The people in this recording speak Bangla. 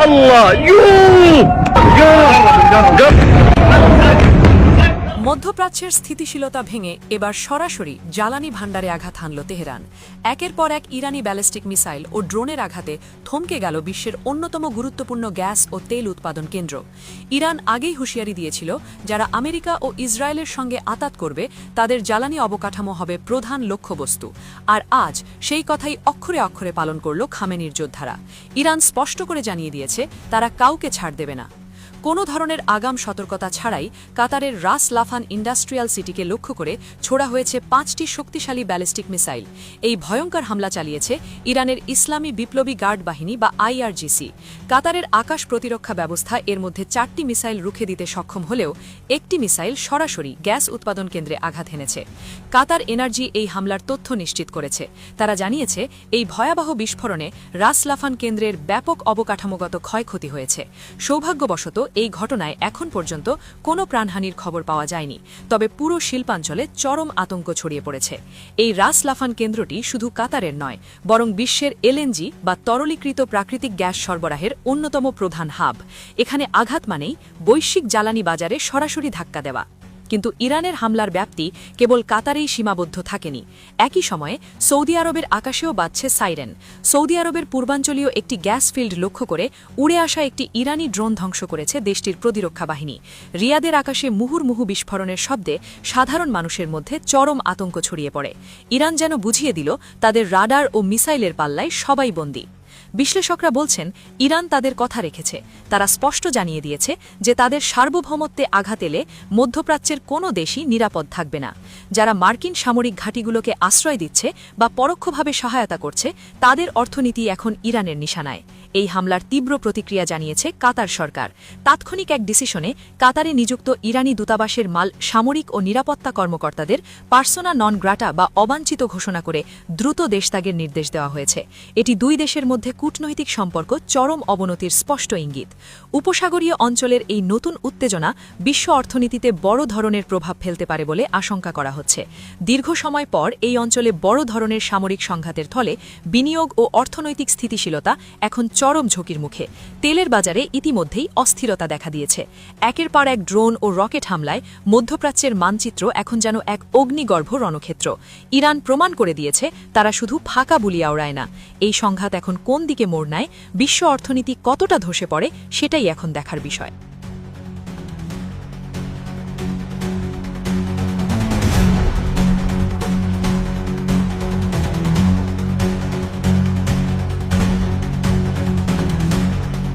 Allah! You! মধ্যপ্রাচ্যের স্থিতিশীলতা ভেঙে এবার সরাসরি জ্বালানি ভাণ্ডারে আঘাত হানল তেহরান। একের পর এক ইরানি ব্যালিস্টিক মিসাইল ও ড্রোনের আঘাতে থমকে গেল বিশ্বের অন্যতম গুরুত্বপূর্ণ গ্যাস ও তেল উৎপাদন কেন্দ্র। ইরান আগেই হুঁশিয়ারি দিয়েছিল, যারা আমেরিকা ও ইসরায়েলের সঙ্গে আতাত করবে তাদের জ্বালানি অবকাঠামো হবে প্রধান লক্ষ্যবস্তু। আর আজ সেই কথাই অক্ষরে অক্ষরে পালন করল খামেনির যোদ্ধারা। ইরান স্পষ্ট করে জানিয়ে দিয়েছে, তারা কাউকে ছাড় দেবে না। কোনো ধরনের আগাম সতর্কতা ছাড়াই কাতারের রাস লাফান ইন্ডাস্ট্রিয়াল সিটিকে লক্ষ্য করে ছোড়া হয়েছে 5টি শক্তিশালী ব্যালিস্টিক মিসাইল। এই ভয়ঙ্কর হামলা চালিয়েছে ইরানের ইসলামী বিপ্লবী গার্ড বাহিনী বা IRGC। কাতারের আকাশ প্রতিরক্ষা ব্যবস্থা এর মধ্যে 4টি মিসাইল রুখে দিতে সক্ষম হলেও একটি মিসাইল সরাসরি গ্যাস উৎপাদন কেন্দ্রে আঘাত হেনেছে। কাতার এনার্জি এই হামলার তথ্য নিশ্চিত করেছে। তারা জানিয়েছে, এই ভয়াবহ বিস্ফোরণে রাস লাফান কেন্দ্রের ব্যাপক অবকাঠামোগত ক্ষয়ক্ষতি হয়েছে। সৌভাগ্যবশত এই ঘটনায় এখন পর্যন্ত কোনো প্রাণহানির খবর পাওয়া যায়নি, তবে পুরো শিল্পাঞ্চলে চরম আতঙ্ক ছড়িয়ে পড়েছে। এই রাস লাফান কেন্দ্রটি শুধু কাতারের নয়, বরং বিশ্বের LNG বা তরলীকৃত প্রাকৃতিক গ্যাস সরবরাহের অন্যতম প্রধান হাব। এখানে আঘাত মানেই বৈশ্বিক জ্বালানি বাজারে সরাসরি ধাক্কা দেওয়া। কিন্তু ইরানের হামলার ব্যাপ্তি কেবল কাতারেই সীমাবদ্ধ থাকেনি। একই সময়ে সৌদি আরবের আকাশেও বাজছে সাইরেন। সৌদি আরবের পূর্বাঞ্চলীয় একটি গ্যাস ফিল্ড লক্ষ্য করে উড়ে আসা একটি ইরানি ড্রোন ধ্বংস করেছে দেশটির প্রতিরক্ষা বাহিনী। রিয়াদের আকাশে মুহুর্মুহু বিস্ফোরণের শব্দে সাধারণ মানুষের মধ্যে চরম আতঙ্ক ছড়িয়ে পড়ে। ইরান যেন বুঝিয়ে দিল, তাদের রাডার ও মিসাইলের পাল্লায় সবাই বন্দী। বিশ্লেষকরা বলছেন, ইরান তাদের কথা রেখেছে। তারা স্পষ্ট জানিয়ে দিয়েছে যে তাদের সার্বভৌমত্বে আঘাত এলে মধ্যপ্রাচ্যের কোনো দেশই নিরাপদ থাকবে না। যারা মার্কিন সামরিক ঘাঁটিগুলোকে আশ্রয় দিচ্ছে বা পরোক্ষভাবে সহায়তা করছে, তাদের অর্থনীতি এখন ইরানের নিশানায়। এই হামলার তীব্র প্রতিক্রিয়া জানিয়েছে কাতার সরকার। তাৎক্ষণিক এক ডিসিশনে কাতারে নিযুক্ত ইরানি দূতাবাসের মাল সামরিক ও নিরাপত্তা কর্মকর্তাদের পার্সোনা নন গ্রাটা বা অবাঞ্ছিত ঘোষণা করে দ্রুত দেশত্যাগের নির্দেশ দেওয়া হয়েছে। এটি দুই দেশের মধ্যে কূটনৈতিক সম্পর্ক চরম অবনতির স্পষ্ট ইঙ্গিত। উপসাগরীয় অঞ্চলের এই নতুন উত্তেজনা বিশ্ব অর্থনীতিতে বড় ধরনের প্রভাব ফেলতে পারে বলে আশঙ্কা করা হচ্ছে। দীর্ঘ সময় পর এই অঞ্চলে বড় ধরনের সামরিক সংঘাতের ফলে বিনিয়োগ ও অর্থনৈতিক স্থিতিশীলতা এখন চরম ঝুঁকির মুখে। তেলের বাজারে ইতিমধ্যেই অস্থিরতা দেখা দিয়েছে। একের পর এক ড্রোন ও রকেট হামলায় মধ্যপ্রাচ্যের মানচিত্র এখন যেন এক অগ্নিগর্ভ রণক্ষেত্র। ইরান প্রমাণ করে দিয়েছে, তারা শুধু ফাঁকা বুলিয়া ওড়ায় না। এই সংঘাত এখন কোন দিকে মোড় নেয়, বিশ্ব অর্থনীতি কতটা ধসে পড়ে, সেটাই এখন দেখার বিষয়।